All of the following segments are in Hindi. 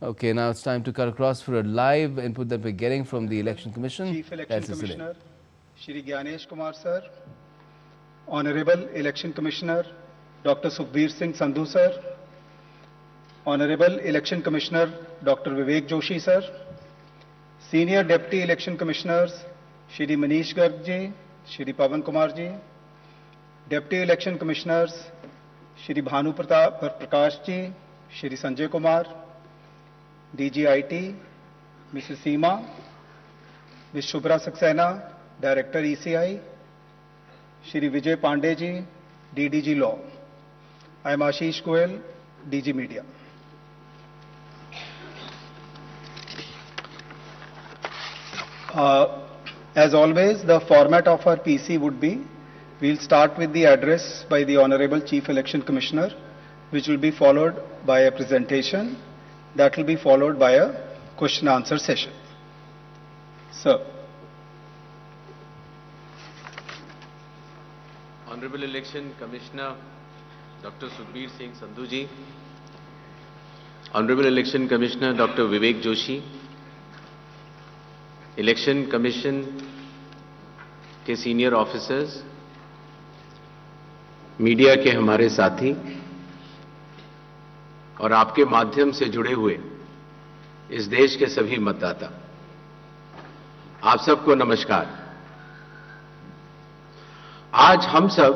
Okay, now it's time to cut across for a live input that we're getting from the Election Commission. Chief Election Commissioner, Shri Gyanesh Kumar Sir, Honorable Election Commissioner, Dr. Sukhbir Singh Sandhu Sir, Honorable Election Commissioner, Dr. Vivek Joshi Sir, Senior Deputy Election Commissioners, Shri Manish Garg Ji, Shri Pawan Kumar Ji, Deputy Election Commissioners, Shri Bhanu Prakash Ji, Shri Sanjay Kumar, DGIT, Mrs. Seema, Ms. Shubhra Saxena, Director ECI, Shri Vijay Pandey Ji, DDG Law. I am Ashish Goel, DG Media. As always, the format of our PC would be, we'll start with the address by the Honorable Chief Election Commissioner, which will be followed by a presentation. That will be followed by a question answer session. Sir. Honorable Election Commissioner Dr. Sukhbir Singh Sandhu Ji, Honorable Election Commissioner Dr. Vivek Joshi, Election Commission के सीनियर ऑफिसर्स, मीडिया के हमारे साथी और आपके माध्यम से जुड़े हुए इस देश के सभी मतदाता, आप सबको नमस्कार। आज हम सब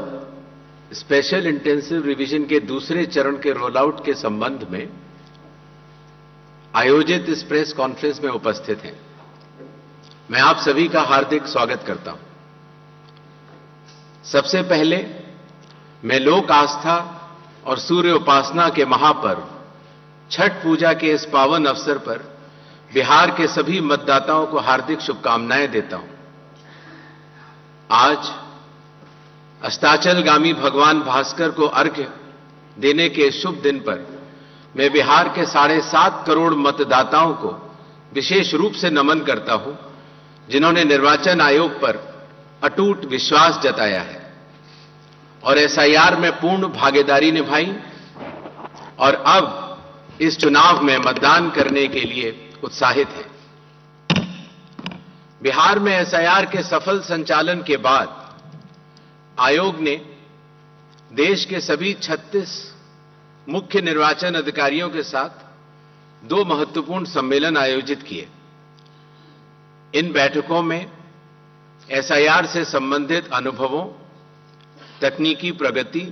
स्पेशल इंटेंसिव रिवीजन के दूसरे चरण के रोल आउट के संबंध में आयोजित इस प्रेस कॉन्फ्रेंस में उपस्थित हैं। मैं आप सभी का हार्दिक स्वागत करता हूं। सबसे पहले मैं लोक आस्था और सूर्य उपासना के महापर्व छठ पूजा के इस पावन अवसर पर बिहार के सभी मतदाताओं को हार्दिक शुभकामनाएं देता हूं। आज अस्ताचलगामी भगवान भास्कर को अर्घ्य देने के शुभ दिन पर मैं बिहार के 7.5 करोड़ मतदाताओं को विशेष रूप से नमन करता हूं, जिन्होंने निर्वाचन आयोग पर अटूट विश्वास जताया है और एसआईआर में पूर्ण भागीदारी निभाई और अब इस चुनाव में मतदान करने के लिए उत्साहित है। बिहार में एसआईआर के सफल संचालन के बाद आयोग ने देश के सभी 36 मुख्य निर्वाचन अधिकारियों के साथ 2 महत्वपूर्ण सम्मेलन आयोजित किए। इन बैठकों में एसआईआर से संबंधित अनुभवों, तकनीकी प्रगति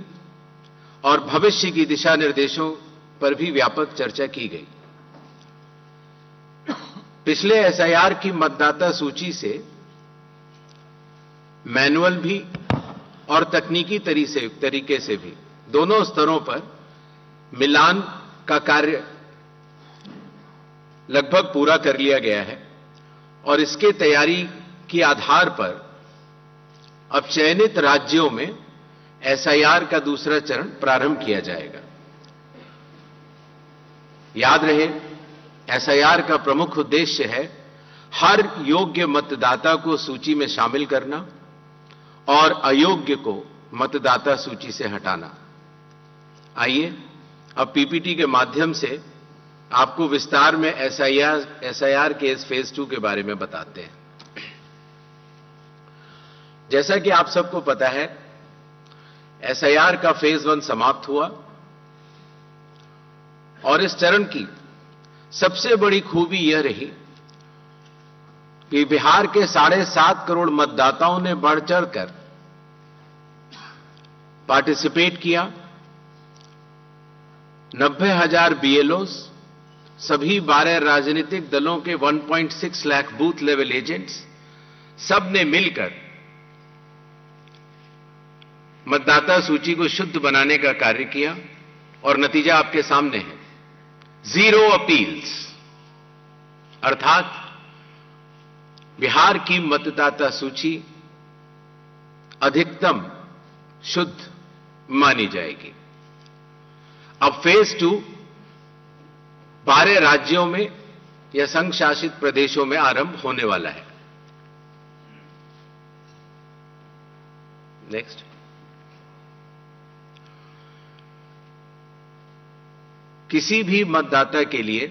और भविष्य की दिशा निर्देशों पर भी व्यापक चर्चा की गई। पिछले एसआईआर की मतदाता सूची से मैनुअल भी और तकनीकी तरीके से भी दोनों स्तरों पर मिलान का कार्य लगभग पूरा कर लिया गया है और इसके तैयारी के आधार पर अब चयनित राज्यों में एसआईआर का दूसरा चरण प्रारंभ किया जाएगा। याद रहे, एसआईआर का प्रमुख उद्देश्य है हर योग्य मतदाता को सूची में शामिल करना और अयोग्य को मतदाता सूची से हटाना। आइए अब पीपीटी के माध्यम से आपको विस्तार में एसआईआर के इस फेज 2 के बारे में बताते हैं। जैसा कि आप सबको पता है, एसआईआर का फेज 1 समाप्त हुआ और इस चरण की सबसे बड़ी खूबी यह रही कि बिहार के 7.5 करोड़ मतदाताओं ने बढ़ चढ़कर पार्टिसिपेट किया। 90,000 बीएलओ, सभी 12 राजनीतिक दलों के 1.6 लाख बूथ लेवल एजेंट्स, सब ने मिलकर मतदाता सूची को शुद्ध बनाने का कार्य किया और नतीजा आपके सामने है। 0 अपील्स, अर्थात बिहार की मतदाता सूची अधिकतम शुद्ध मानी जाएगी। अब फेज 2 12 राज्यों में या संघ शासित प्रदेशों में आरंभ होने वाला है। नेक्स्ट। किसी भी मतदाता के लिए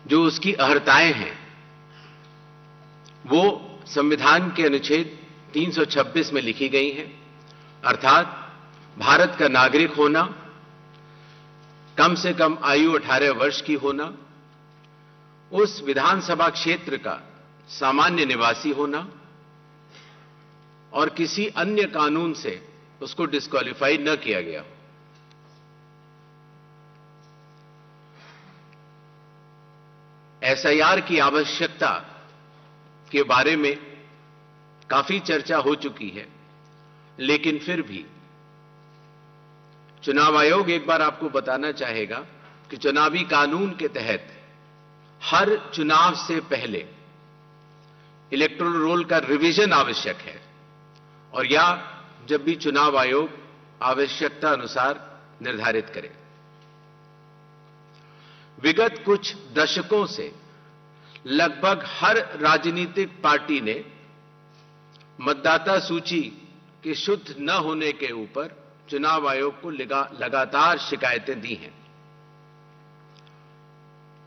जो उसकी अहर्ताएं हैं वो संविधान के अनुच्छेद 326 में लिखी गई हैं, अर्थात भारत का नागरिक होना, कम से कम आयु 18 वर्ष की होना, उस विधानसभा क्षेत्र का सामान्य निवासी होना और किसी अन्य कानून से उसको डिस्क्वालीफाई न किया गया हो। एसआईआर की आवश्यकता के बारे में काफी चर्चा हो चुकी है, लेकिन फिर भी चुनाव आयोग एक बार आपको बताना चाहेगा कि चुनावी कानून के तहत हर चुनाव से पहले इलेक्टोरल रोल का रिवीजन आवश्यक है, और या जब भी चुनाव आयोग आवश्यकता अनुसार निर्धारित करे। विगत कुछ दशकों से लगभग हर राजनीतिक पार्टी ने मतदाता सूची के शुद्ध न होने के ऊपर चुनाव आयोग को लगातार शिकायतें दी हैं।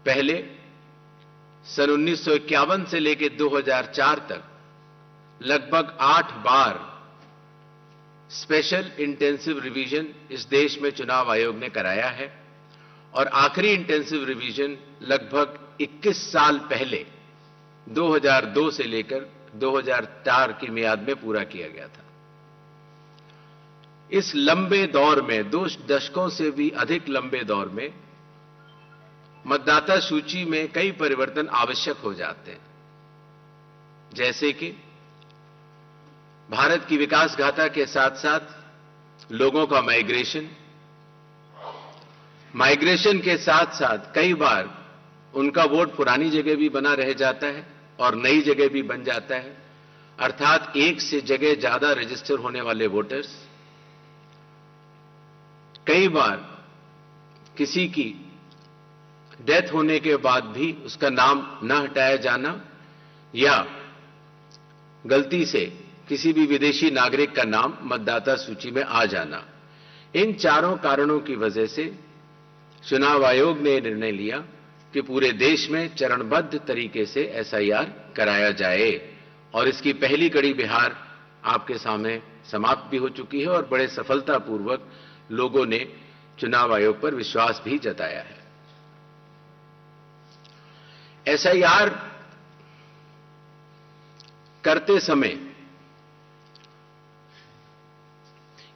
पहले सन 1951 से लेकर 2004 तक लगभग 8 बार स्पेशल इंटेंसिव रिवीजन इस देश में चुनाव आयोग ने कराया है, और आखिरी इंटेंसिव रिवीजन लगभग 21 साल पहले 2002 से लेकर 2004 की मियाद में पूरा किया गया था। इस लंबे दौर में, 2 दशकों से भी अधिक लंबे दौर में, मतदाता सूची में कई परिवर्तन आवश्यक हो जाते हैं, जैसे कि भारत की विकास गाथा के साथ साथ लोगों का माइग्रेशन के साथ साथ कई बार उनका वोट पुरानी जगह भी बना रह जाता है और नई जगह भी बन जाता है, अर्थात एक से जगह ज्यादा रजिस्टर होने वाले वोटर्स, कई बार किसी की डेथ होने के बाद भी उसका नाम न हटाया जाना, या गलती से किसी भी विदेशी नागरिक का नाम मतदाता सूची में आ जाना। इन चारों कारणों की वजह से चुनाव आयोग ने निर्णय लिया कि पूरे देश में चरणबद्ध तरीके से एसआईआर कराया जाए, और इसकी पहली कड़ी बिहार आपके सामने समाप्त भी हो चुकी है और बड़े सफलतापूर्वक लोगों ने चुनाव आयोग पर विश्वास भी जताया है। एसआईआर करते समय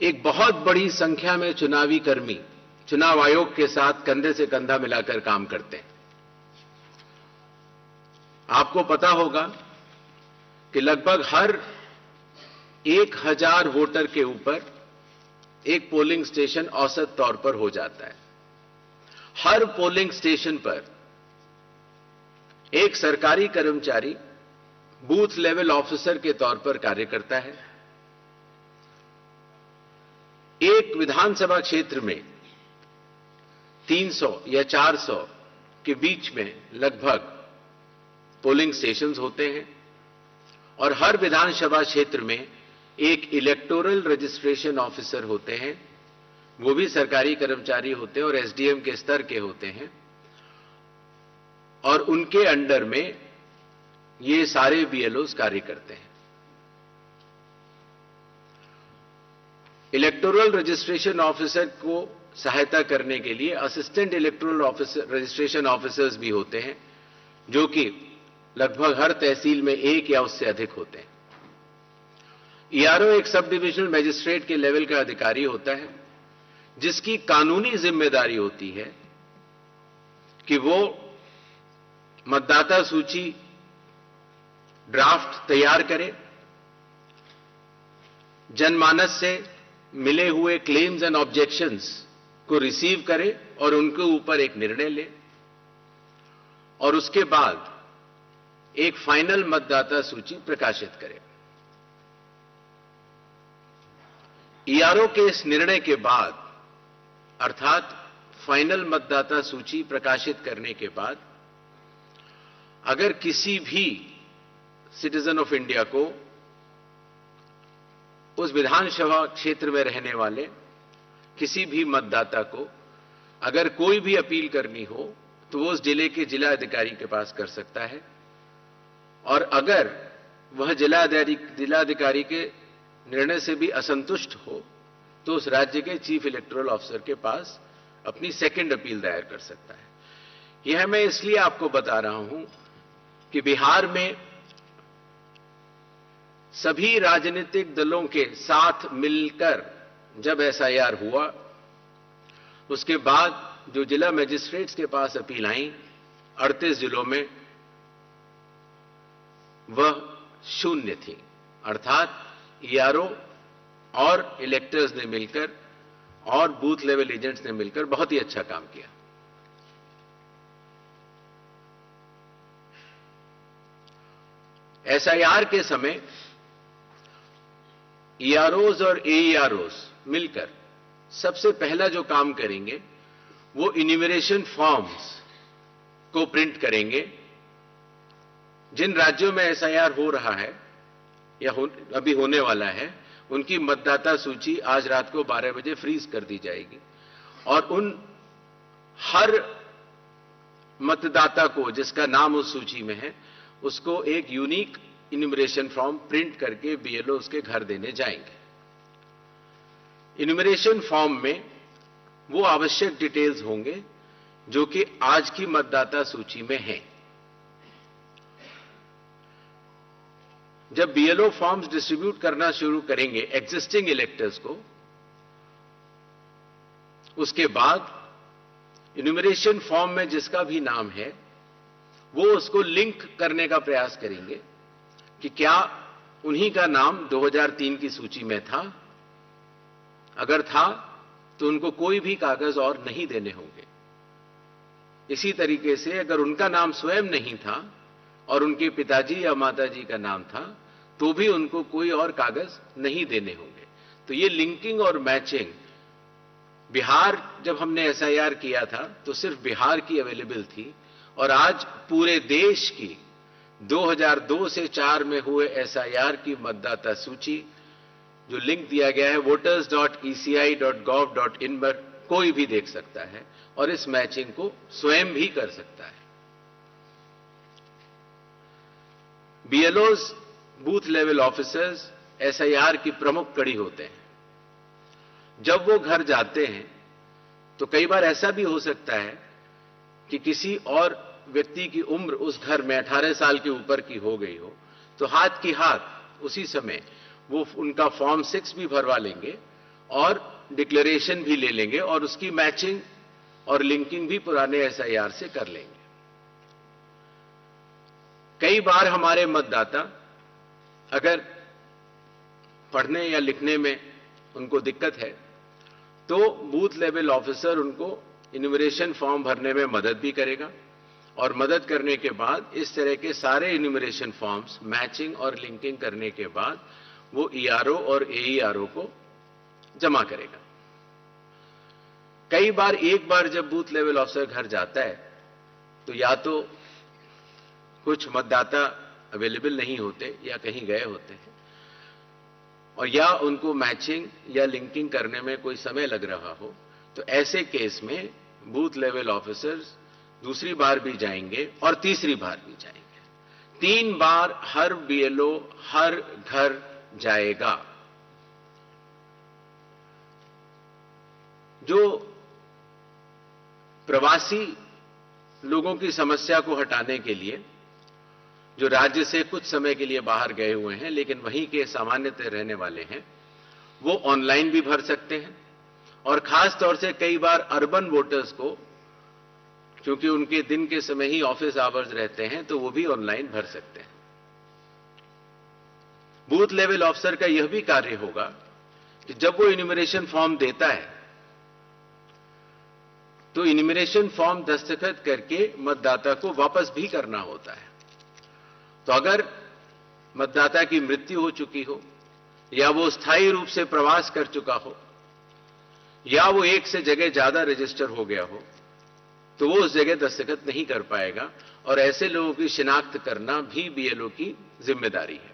एक बहुत बड़ी संख्या में चुनावी कर्मी चुनाव आयोग के साथ कंधे से कंधा मिलाकर काम करते हैं। आपको पता होगा कि लगभग हर 1000 वोटर के ऊपर एक पोलिंग स्टेशन औसत तौर पर हो जाता है। हर पोलिंग स्टेशन पर एक सरकारी कर्मचारी बूथ लेवल ऑफिसर के तौर पर कार्य करता है। एक विधानसभा क्षेत्र में 300 या 400 के बीच में लगभग पोलिंग स्टेशंस होते हैं, और हर विधानसभा क्षेत्र में एक इलेक्टोरल रजिस्ट्रेशन ऑफिसर होते हैं। वो भी सरकारी कर्मचारी होते हैं और एसडीएम के स्तर के होते हैं, और उनके अंडर में ये सारे बीएलओज कार्य करते हैं। इलेक्टोरल रजिस्ट्रेशन ऑफिसर को सहायता करने के लिए असिस्टेंट इलेक्टोरल रजिस्ट्रेशन ऑफिसर्स भी होते हैं, जो कि लगभग हर तहसील में एक या उससे अधिक होते हैं। ईआरओ एक सब डिविजनल मजिस्ट्रेट के लेवल का अधिकारी होता है, जिसकी कानूनी जिम्मेदारी होती है कि वो मतदाता सूची ड्राफ्ट तैयार करे, जनमानस से मिले हुए क्लेम्स एंड ऑब्जेक्शंस को रिसीव करे और उनके ऊपर एक निर्णय ले, और उसके बाद एक फाइनल मतदाता सूची प्रकाशित करे। ईआरओ के इस निर्णय के बाद, अर्थात फाइनल मतदाता सूची प्रकाशित करने के बाद, अगर किसी भी सिटीजन ऑफ इंडिया को, उस विधानसभा क्षेत्र में रहने वाले किसी भी मतदाता को अगर कोई भी अपील करनी हो, तो वो उस जिले के जिला अधिकारी के पास कर सकता है, और अगर वह जिला अधिकारी के निर्णय से भी असंतुष्ट हो तो उस राज्य के चीफ इलेक्टोरल ऑफिसर के पास अपनी सेकंड अपील दायर कर सकता है। यह मैं इसलिए आपको बता रहा हूं कि बिहार में सभी राजनीतिक दलों के साथ मिलकर जब एसआईआर हुआ, उसके बाद जो जिला मजिस्ट्रेट्स के पास अपील आई 38 जिलों में, वह शून्य थी। अर्थात ईआरओ और इलेक्टर्स ने मिलकर और बूथ लेवल एजेंट्स ने मिलकर बहुत ही अच्छा काम किया। एसआईआर के समय ईआरओज और एईआरओज मिलकर सबसे पहला जो काम करेंगे वो इन्यूमरेशन फॉर्म्स को प्रिंट करेंगे। जिन राज्यों में एसआईआर हो रहा है या अभी होने वाला है, उनकी मतदाता सूची आज रात को 12 बजे फ्रीज कर दी जाएगी, और उन हर मतदाता को जिसका नाम उस सूची में है, उसको एक यूनिक इन्यूमरेशन फॉर्म प्रिंट करके बीएलओ उसके घर देने जाएंगे। इन्यूमरेशन फॉर्म में वो आवश्यक डिटेल्स होंगे जो कि आज की मतदाता सूची में हैं। जब बीएलओ फॉर्म्स डिस्ट्रीब्यूट करना शुरू करेंगे एग्जिस्टिंग इलेक्टर्स को, उसके बाद इन्यूमरेशन फॉर्म में जिसका भी नाम है वो उसको लिंक करने का प्रयास करेंगे कि क्या उन्हीं का नाम 2003 की सूची में था। अगर था तो उनको कोई भी कागज और नहीं देने होंगे। इसी तरीके से अगर उनका नाम स्वयं नहीं था और उनके पिताजी या माताजी का नाम था तो भी उनको कोई और कागज नहीं देने होंगे। तो ये लिंकिंग और मैचिंग, बिहार जब हमने एसआईआर किया था तो सिर्फ बिहार की अवेलेबल थी, और आज पूरे देश की 2002 से 4 में हुए एसआईआर की मतदाता सूची जो लिंक दिया गया है voters.eci.gov.in पर कोई भी देख सकता है और इस मैचिंग को स्वयं भी कर सकता है। बीएलओज, बूथ लेवल ऑफिसर्स एसआईआर की प्रमुख कड़ी होते हैं। जब वो घर जाते हैं तो कई बार ऐसा भी हो सकता है कि किसी और व्यक्ति की उम्र उस घर में 18 साल के ऊपर की हो गई हो, तो हाथ की हाथ उसी समय वो उनका फॉर्म 6 भी भरवा लेंगे और डिक्लेरेशन भी ले लेंगे और उसकी मैचिंग और लिंकिंग भी पुराने एसआईआर से कर लेंगे। कई बार हमारे मतदाता अगर पढ़ने या लिखने में उनको दिक्कत है तो बूथ लेवल ऑफिसर उनको इन्यूमरेशन फॉर्म भरने में मदद भी करेगा, और मदद करने के बाद इस तरह के सारे इन्यूमरेशन फॉर्म्स मैचिंग और लिंकिंग करने के बाद वो ईआरओ और एईआरओ को जमा करेगा। कई बार एक बार जब बूथ लेवल ऑफिसर घर जाता है तो या तो कुछ मतदाता अवेलेबल नहीं होते या कहीं गए होते हैं, और या उनको मैचिंग या लिंकिंग करने में कोई समय लग रहा हो, तो ऐसे केस में बूथ लेवल ऑफिसर्स दूसरी बार भी जाएंगे और तीसरी बार भी जाएंगे। 3 बार हर बीएलओ हर घर जाएगा। जो प्रवासी लोगों की समस्या को हटाने के लिए, जो राज्य से कुछ समय के लिए बाहर गए हुए हैं लेकिन वहीं के सामान्यतः रहने वाले हैं, वो ऑनलाइन भी भर सकते हैं, और खास तौर से कई बार अर्बन वोटर्स को, क्योंकि उनके दिन के समय ही ऑफिस आवर्स रहते हैं, तो वो भी ऑनलाइन भर सकते हैं। बूथ लेवल ऑफिसर का यह भी कार्य होगा कि जब वो इन्यूमरेशन फॉर्म देता है तो इन्यूमरेशन फॉर्म दस्तखत करके मतदाता को वापस भी करना होता है। तो अगर मतदाता की मृत्यु हो चुकी हो, या वो स्थायी रूप से प्रवास कर चुका हो, या वो एक से जगह ज्यादा रजिस्टर हो गया हो, तो वो उस जगह दस्तखत नहीं कर पाएगा, और ऐसे लोगों की शिनाख्त करना भी बीएलओ की जिम्मेदारी है।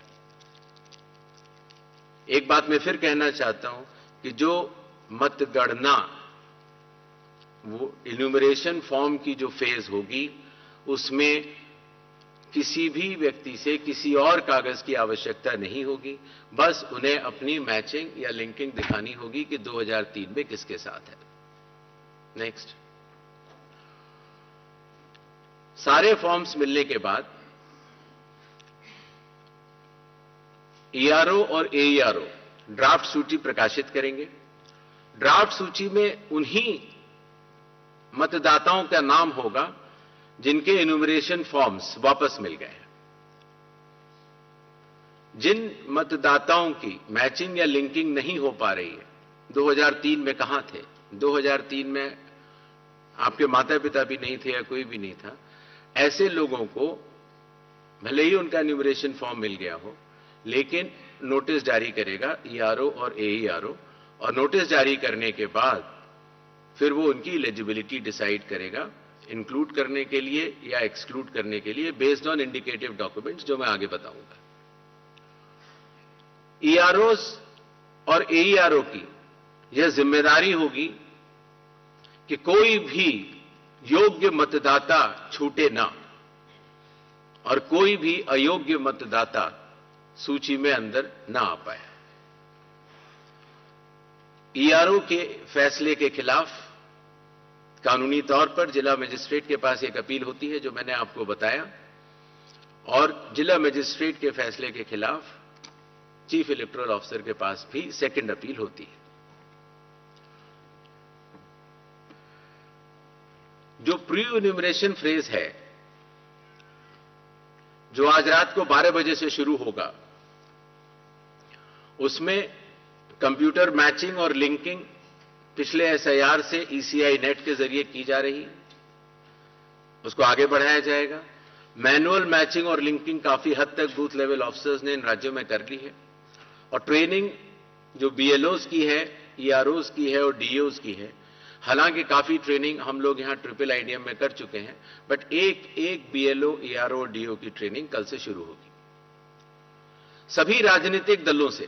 एक बात मैं फिर कहना चाहता हूं कि जो मतगणना वो इन्यूमरेशन फॉर्म की जो फेज होगी उसमें किसी भी व्यक्ति से किसी और कागज की आवश्यकता नहीं होगी, बस उन्हें अपनी मैचिंग या लिंकिंग दिखानी होगी कि 2003 में किसके साथ है। नेक्स्ट, सारे फॉर्म्स मिलने के बाद ईआरओ और एईआरओ ड्राफ्ट सूची प्रकाशित करेंगे। ड्राफ्ट सूची में उन्हीं मतदाताओं का नाम होगा जिनके इन्यूमरेशन फॉर्म्स वापस मिल गए हैं। जिन मतदाताओं की मैचिंग या लिंकिंग नहीं हो पा रही है, 2003 में कहां थे, 2003 में आपके माता पिता भी नहीं थे या कोई भी नहीं था, ऐसे लोगों को भले ही उनका इन्यूमरेशन फॉर्म मिल गया हो, लेकिन नोटिस जारी करेगा ईआरओ और एईआरओ, और नोटिस जारी करने के बाद फिर वो उनकी एलिजिबिलिटी डिसाइड करेगा इंक्लूड करने के लिए या एक्सक्लूड करने के लिए बेस्ड ऑन इंडिकेटिव डॉक्यूमेंट्स, जो मैं आगे बताऊंगा। ईआरओस और एईआरओ की यह जिम्मेदारी होगी कि कोई भी योग्य मतदाता छूटे ना और कोई भी अयोग्य मतदाता सूची में अंदर ना आ पाए। ईआरओ के फैसले के खिलाफ कानूनी तौर पर जिला मजिस्ट्रेट के पास एक अपील होती है, जो मैंने आपको बताया, और जिला मजिस्ट्रेट के फैसले के खिलाफ चीफ इलेक्टोरल ऑफिसर के पास भी सेकंड अपील होती है। जो प्री इन्यूमरेशन फेज है, जो आज रात को 12 बजे से शुरू होगा, उसमें कंप्यूटर मैचिंग और लिंकिंग पिछले एसआईआर से ईसीआई नेट के जरिए की जा रही है, उसको आगे बढ़ाया जाएगा। मैनुअल मैचिंग और लिंकिंग काफी हद तक बूथ लेवल ऑफिसर्स ने इन राज्यों में कर ली है, और ट्रेनिंग जो बीएलओज की है, ईआरओज की है और डीओज की है। हालांकि काफी ट्रेनिंग हम लोग यहां ट्रिपल आईडीएम में कर चुके हैं, बट एक बीएलओ, ईआरओ और डीओ की ट्रेनिंग कल से शुरू होगी। सभी राजनीतिक दलों से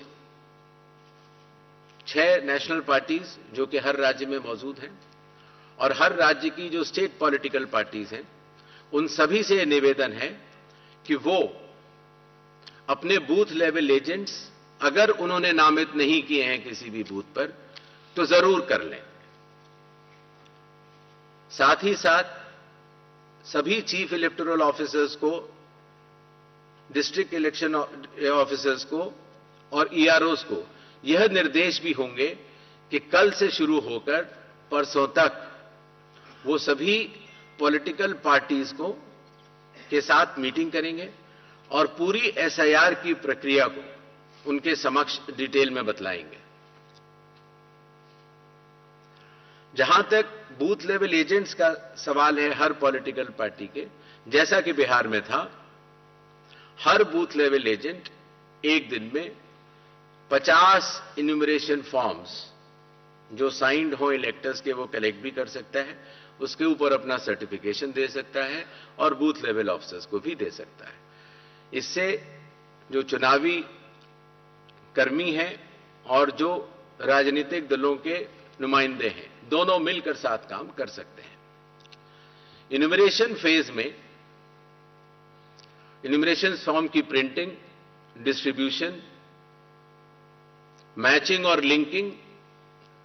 6 नेशनल पार्टीज जो कि हर राज्य में मौजूद हैं, और हर राज्य की जो स्टेट पॉलिटिकल पार्टीज हैं, उन सभी से निवेदन है कि वो अपने बूथ लेवल एजेंट्स अगर उन्होंने नामित नहीं किए हैं किसी भी बूथ पर, तो जरूर कर लें। साथ ही साथ सभी चीफ इलेक्टोरल ऑफिसर्स को, डिस्ट्रिक्ट इलेक्शन ऑफिसर्स को और ईआरओज को यह निर्देश भी होंगे कि कल से शुरू होकर परसों तक वो सभी पॉलिटिकल पार्टीज को के साथ मीटिंग करेंगे और पूरी एसआईआर की प्रक्रिया को उनके समक्ष डिटेल में बतलाएंगे। जहां तक बूथ लेवल एजेंट्स का सवाल है हर पॉलिटिकल पार्टी के, जैसा कि बिहार में था, हर बूथ लेवल एजेंट एक दिन में 50 इन्यूमरेशन फॉर्म्स जो साइंड हो इलेक्टर्स के वो कलेक्ट भी कर सकता है, उसके ऊपर अपना सर्टिफिकेशन दे सकता है और बूथ लेवल ऑफिसर्स को भी दे सकता है। इससे जो चुनावी कर्मी हैं और जो राजनीतिक दलों के नुमाइंदे हैं, दोनों मिलकर साथ काम कर सकते हैं। इन्यूमरेशन फेज में इन्यूमरेशन फॉर्म की प्रिंटिंग, डिस्ट्रीब्यूशन, मैचिंग और लिंकिंग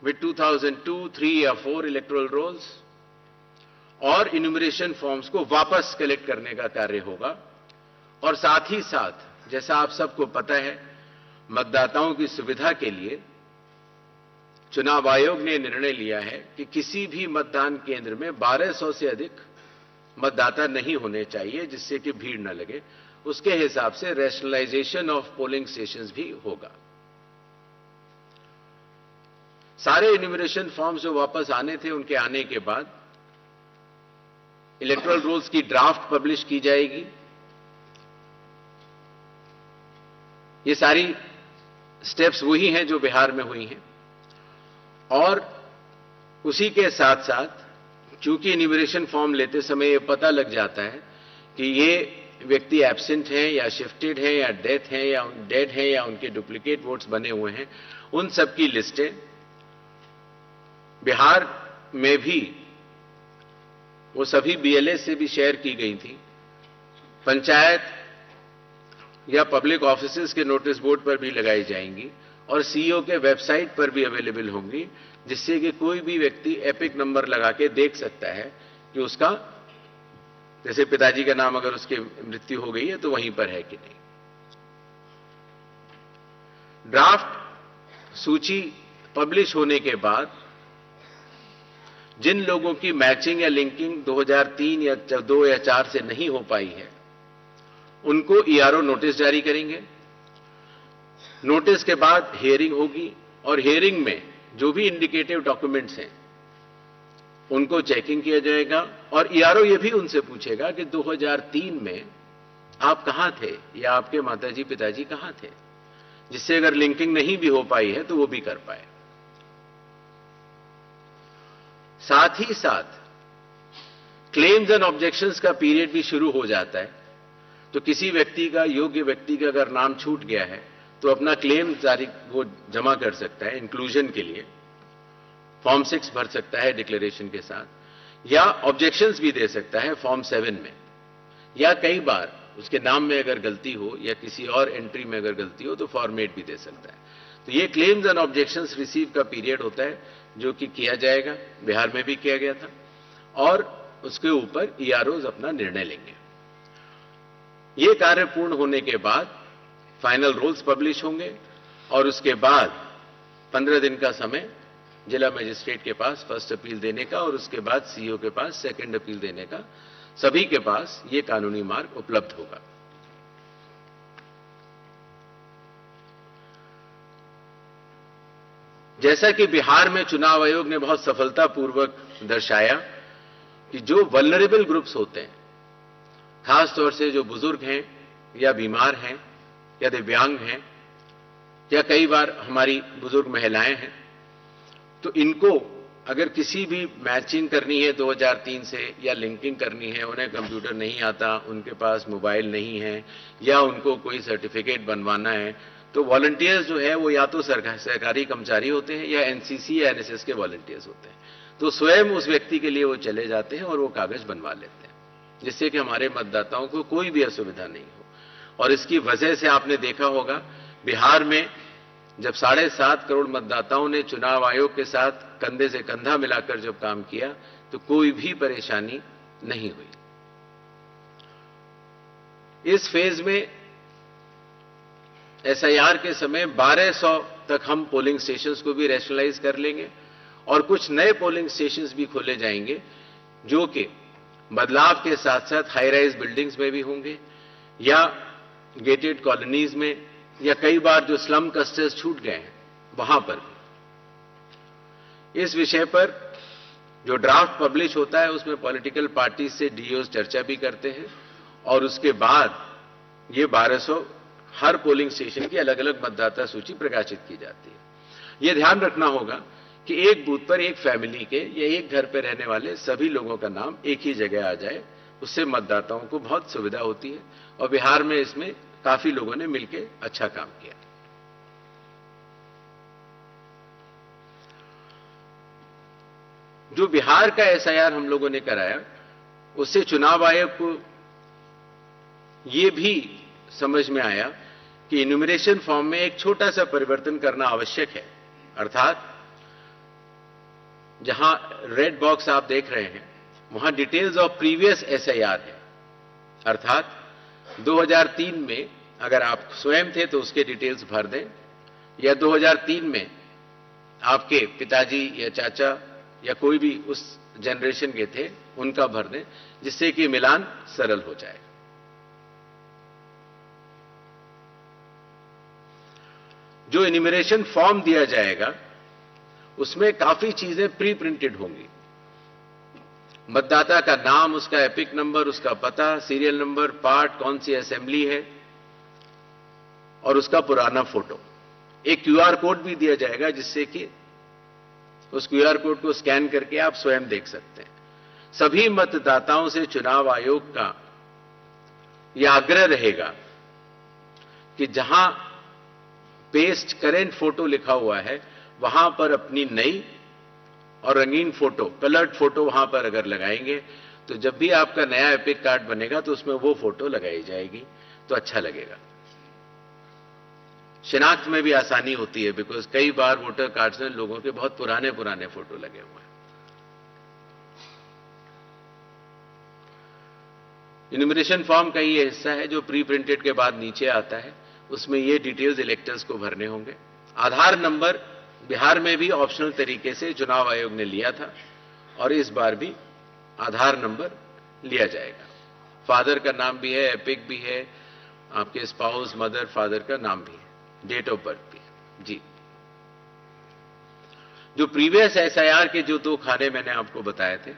विद 2002, 3 या 4 इलेक्टोरल रोल्स और इन्यूमरेशन फॉर्म्स को वापस कलेक्ट करने का कार्य होगा। और साथ ही साथ, जैसा आप सबको पता है, मतदाताओं की सुविधा के लिए चुनाव आयोग ने निर्णय लिया है कि किसी भी मतदान केंद्र में 1200 से अधिक मतदाता नहीं होने चाहिए, जिससे कि भीड़ न लगे। उसके हिसाब से रैशनलाइजेशन ऑफ पोलिंग स्टेशंस भी होगा। सारे इन्यूमरेशन फॉर्म्स जो वापस आने थे, उनके आने के बाद इलेक्टोरल रोल्स की ड्राफ्ट पब्लिश की जाएगी। ये सारी स्टेप्स वही हैं जो बिहार में हुई हैं, और उसी के साथ साथ चूंकि इन्यूमरेशन फॉर्म लेते समय ये पता लग जाता है कि ये व्यक्ति एब्सेंट हैं या शिफ्टेड हैं या डेड हैं या उनके डुप्लीकेट वोट्स बने हुए हैं, उन सब की लिस्टें बिहार में भी वो सभी BLS से भी शेयर की गई थी, पंचायत या पब्लिक ऑफिसेज के नोटिस बोर्ड पर भी लगाई जाएंगी और CEO के वेबसाइट पर भी अवेलेबल होंगी, जिससे कि कोई भी व्यक्ति एपिक नंबर लगा के देख सकता है कि उसका, जैसे पिताजी का नाम अगर उसकी मृत्यु हो गई है तो वहीं पर है कि नहीं। ड्राफ्ट सूची पब्लिश होने के बाद जिन लोगों की मैचिंग या लिंकिंग 2003 या 2 या 4 से नहीं हो पाई है, उनको ERO नोटिस जारी करेंगे। नोटिस के बाद हियरिंग होगी और हियरिंग में जो भी इंडिकेटिव डॉक्यूमेंट्स हैं उनको चेकिंग किया जाएगा और ERO ये भी उनसे पूछेगा कि 2003 में आप कहां थे या आपके माताजी पिताजी कहां थे, जिससे अगर लिंकिंग नहीं भी हो पाई है तो वो भी कर पाए। साथ ही साथ क्लेम्स एंड ऑब्जेक्शंस का पीरियड भी शुरू हो जाता है, तो किसी व्यक्ति का, योग्य व्यक्ति का अगर नाम छूट गया है तो अपना क्लेम जारी वो जमा कर सकता है इंक्लूजन के लिए, फॉर्म 6 भर सकता है डिक्लेरेशन के साथ, या ऑब्जेक्शंस भी दे सकता है फॉर्म 7 में, या कई बार उसके नाम में अगर गलती हो या किसी और एंट्री में अगर गलती हो तो फॉर्मेट भी दे सकता है। तो ये क्लेम्स एंड ऑब्जेक्शंस रिसीव का पीरियड होता है जो कि किया जाएगा, बिहार में भी किया गया था, और उसके ऊपर EROs अपना निर्णय लेंगे। ये कार्य पूर्ण होने के बाद फाइनल रूल्स पब्लिश होंगे और उसके बाद 15 दिन का समय जिला मजिस्ट्रेट के पास फर्स्ट अपील देने का और उसके बाद CEO के पास सेकंड अपील देने का, सभी के पास ये कानूनी मार्ग उपलब्ध होगा। जैसा कि बिहार में चुनाव आयोग ने बहुत सफलतापूर्वक दर्शाया कि जो वल्नरेबल ग्रुप्स होते हैं, खास तौर से जो बुजुर्ग हैं या बीमार हैं या दिव्यांग हैं या कई बार हमारी बुजुर्ग महिलाएं हैं, तो इनको अगर किसी भी मैचिंग करनी है 2003 से या लिंकिंग करनी है, उन्हें कंप्यूटर नहीं आता, उनके पास मोबाइल नहीं है या उनको कोई सर्टिफिकेट बनवाना है, तो वॉलंटियर्स जो है वो या तो सरकारी कर्मचारी होते हैं या NCC या NSS के वॉलंटियर्स होते हैं, तो स्वयं उस व्यक्ति के लिए वो चले जाते हैं और वो कागज बनवा लेते हैं, जिससे कि हमारे मतदाताओं को कोई भी असुविधा नहीं हो। और इसकी वजह से आपने देखा होगा बिहार में जब 7.5 करोड़ मतदाताओं ने चुनाव आयोग के साथ कंधे से कंधा मिलाकर जब काम किया तो कोई भी परेशानी नहीं हुई। इस फेज में SIR के समय 1200 तक हम पोलिंग स्टेशंस को भी रैशनलाइज कर लेंगे और कुछ नए पोलिंग स्टेशंस भी खोले जाएंगे जो कि बदलाव के साथ साथ हाई राइज बिल्डिंग्स में भी होंगे या गेटेड कॉलोनीज में या कई बार जो स्लम क्लस्टर्स छूट गए हैं वहां पर भी। इस विषय पर जो ड्राफ्ट पब्लिश होता है उसमें पॉलिटिकल पार्टी से DOs चर्चा भी करते हैं और उसके बाद ये 1200 हर पोलिंग स्टेशन की अलग अलग मतदाता सूची प्रकाशित की जाती है। यह ध्यान रखना होगा कि एक बूथ पर एक फैमिली के या एक घर पर रहने वाले सभी लोगों का नाम एक ही जगह आ जाए, उससे मतदाताओं को बहुत सुविधा होती है और बिहार में इसमें काफी लोगों ने मिलकर अच्छा काम किया। जो बिहार का SIR हम लोगों ने कराया उससे चुनाव आयोग को यह भी समझ में आया कि इन्यूमरेशन फॉर्म में एक छोटा सा परिवर्तन करना आवश्यक है, अर्थात जहां रेड बॉक्स आप देख रहे हैं वहां डिटेल्स ऑफ प्रीवियस SIR है, अर्थात 2003 में अगर आप स्वयं थे तो उसके डिटेल्स भर दें या 2003 में आपके पिताजी या चाचा या कोई भी उस जनरेशन के थे उनका भर दें, जिससे कि मिलान सरल हो जाए। जो इन्यूमरेशन फॉर्म दिया जाएगा उसमें काफी चीजें प्री प्रिंटेड होंगी। मतदाता का नाम, उसका एपिक नंबर, उसका पता, सीरियल नंबर, पार्ट, कौन सी असेंबली है और उसका पुराना फोटो। एक QR कोड भी दिया जाएगा जिससे कि उस QR कोड को स्कैन करके आप स्वयं देख सकते हैं। सभी मतदाताओं से चुनाव आयोग का यह आग्रह रहेगा कि जहां पेस्ट करेंट फोटो लिखा हुआ है वहां पर अपनी नई और रंगीन फोटो, कलर्ड फोटो वहां पर अगर लगाएंगे तो जब भी आपका नया एपिक कार्ड बनेगा तो उसमें वो फोटो लगाई जाएगी, तो अच्छा लगेगा। शिनाख्त में भी आसानी होती है, बिकॉज कई बार वोटर कार्ड्स में लोगों के बहुत पुराने पुराने फोटो लगे हुए हैं। इन्यूमरेशन फॉर्म का ये हिस्सा है जो प्री प्रिंटेड के बाद नीचे आता है, उसमें ये डिटेल्स इलेक्टर्स को भरने होंगे। आधार नंबर बिहार में भी ऑप्शनल तरीके से चुनाव आयोग ने लिया था और इस बार भी आधार नंबर लिया जाएगा। फादर का नाम भी है, एपिक भी है, आपके स्पाउस मदर फादर का नाम भी है, डेट ऑफ बर्थ भी है। जी, जो प्रीवियस एसआईआर के जो 2 खाने मैंने आपको बताए थे,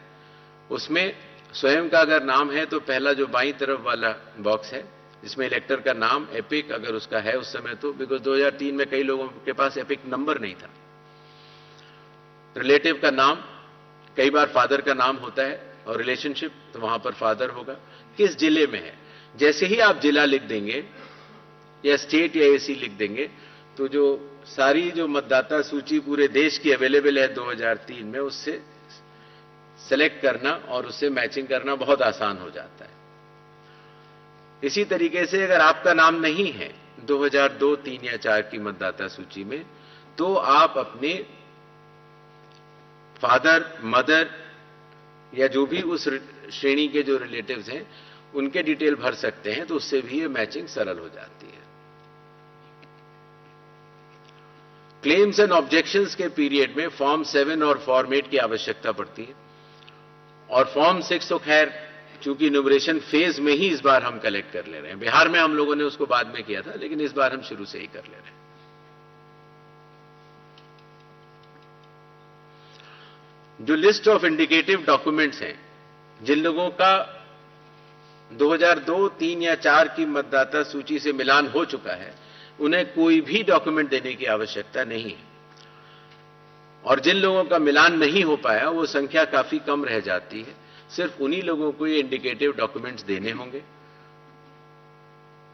उसमें स्वयं का अगर नाम है तो पहला जो बाईं तरफ वाला बॉक्स है जिसमें इलेक्टर का नाम एपिक अगर उसका है उस समय, तो बिकॉज 2003 में कई लोगों के पास एपिक नंबर नहीं था। रिलेटिव का नाम, कई बार फादर का नाम होता है और रिलेशनशिप, तो वहां पर फादर होगा। किस जिले में है, जैसे ही आप जिला लिख देंगे या स्टेट या एसी लिख देंगे तो जो सारी जो मतदाता सूची पूरे देश की अवेलेबल है 2003 में, उससे सेलेक्ट करना और उससे मैचिंग करना बहुत आसान हो जाता है। इसी तरीके से अगर आपका नाम नहीं है 2002, 3 या 4 की मतदाता सूची में, तो आप अपने फादर मदर या जो भी उस श्रेणी के जो रिलेटिव्स हैं उनके डिटेल भर सकते हैं, तो उससे भी ये मैचिंग सरल हो जाती है। क्लेम्स एंड ऑब्जेक्शंस के पीरियड में फॉर्म 7 और फॉर्म 8 की आवश्यकता पड़ती है और फॉर्म 6 तो खैर चूंकि इन्यूमरेशन फेज में ही इस बार हम कलेक्ट कर ले रहे हैं। बिहार में हम लोगों ने उसको बाद में किया था, लेकिन इस बार हम शुरू से ही कर ले रहे हैं। जो लिस्ट ऑफ इंडिकेटिव डॉक्यूमेंट्स हैं, जिन लोगों का 2002, 3 या 4 की मतदाता सूची से मिलान हो चुका है, उन्हें कोई भी डॉक्यूमेंट देने की आवश्यकता नहीं है। और जिन लोगों का मिलान नहीं हो पाया वो संख्या काफी कम रह जाती है, सिर्फ उन्हीं लोगों को ये इंडिकेटिव डॉक्यूमेंट्स देने होंगे।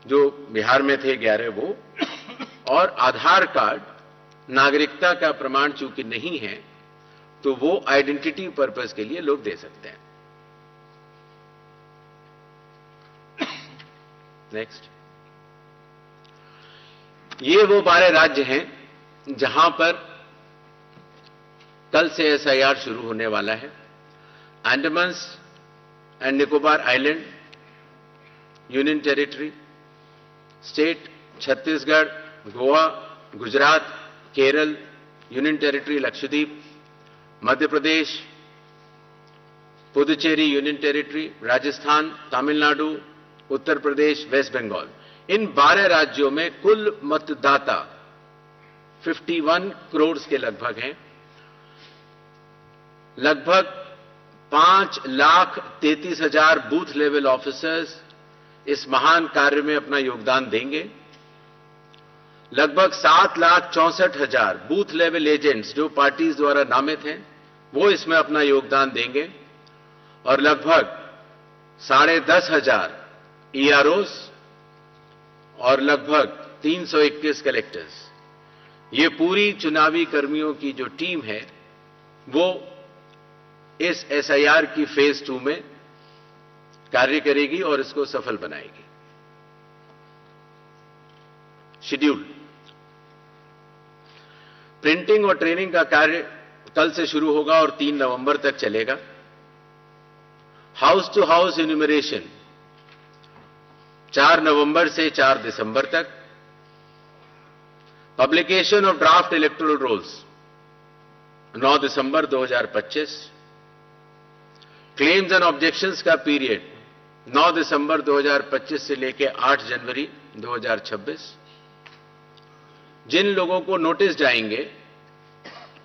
जो बिहार में थे 11 वो, और आधार कार्ड नागरिकता का प्रमाण चूंकि नहीं है तो वो आइडेंटिटी पर्पस के लिए लोग दे सकते हैं। नेक्स्ट, ये वो 12 राज्य हैं जहां पर कल से एसआईआर शुरू होने वाला है। Andaman and Nicobar island union territory, state Chhattisgarh, Goa, Gujarat, Kerala, union territory Lakshadweep, Madhya Pradesh, Puducherry union territory, Rajasthan, Tamil Nadu, Uttar Pradesh, West Bengal, इन 12 राज्यों में कुल मतदाता 51 करोड़ के लगभग हैं। लगभग 5,33,000 बूथ लेवल ऑफिसर्स इस महान कार्य में अपना योगदान देंगे। लगभग 7,64,000 बूथ लेवल एजेंट्स जो पार्टीज द्वारा नामित हैं वो इसमें अपना योगदान देंगे और लगभग 10,500 ईआरओस और लगभग 321 कलेक्टर्स, ये पूरी चुनावी कर्मियों की जो टीम है वो इस एसआईआर की फेज 2 में कार्य करेगी और इसको सफल बनाएगी। शेड्यूल, प्रिंटिंग और ट्रेनिंग का कार्य कल से शुरू होगा और 3 नवंबर तक चलेगा। हाउस टू हाउस इन्यूमरेशन 4 नवंबर से 4 दिसंबर तक। Publication of draft electoral rolls 9 दिसंबर 2025। क्लेम्स एंड ऑब्जेक्शंस का पीरियड 9 दिसंबर 2025 से लेकर 8 जनवरी 2026। जिन लोगों को नोटिस जाएंगे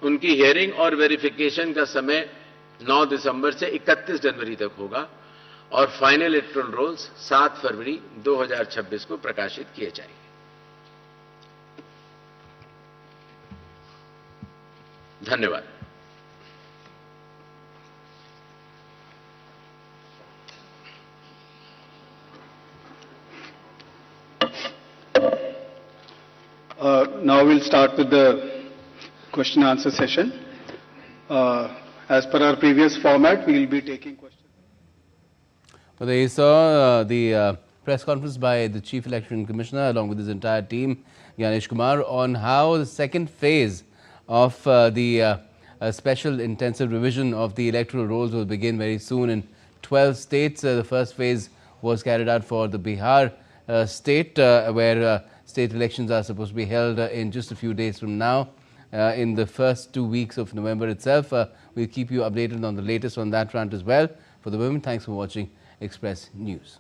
उनकी हियरिंग और वेरिफिकेशन का समय 9 दिसंबर से 31 जनवरी तक होगा और फाइनल इलेक्टोरल रोल्स 7 फरवरी 2026 को प्रकाशित किए जाएंगे। धन्यवाद। Now we'll start with the question and answer session. As per our previous format, we will be taking questions. Well, there you saw the press conference by the Chief Election Commissioner along with his entire team, Gyanesh Kumar, on how the second phase of the special intensive revision of the electoral rolls will begin very soon in 12 states. The first phase was carried out for the Bihar state, where state elections are supposed to be held in just a few days from now. In the first 2 weeks of November itself. We'll keep you updated on the latest on that front as well. For the moment, thanks for watching Express News.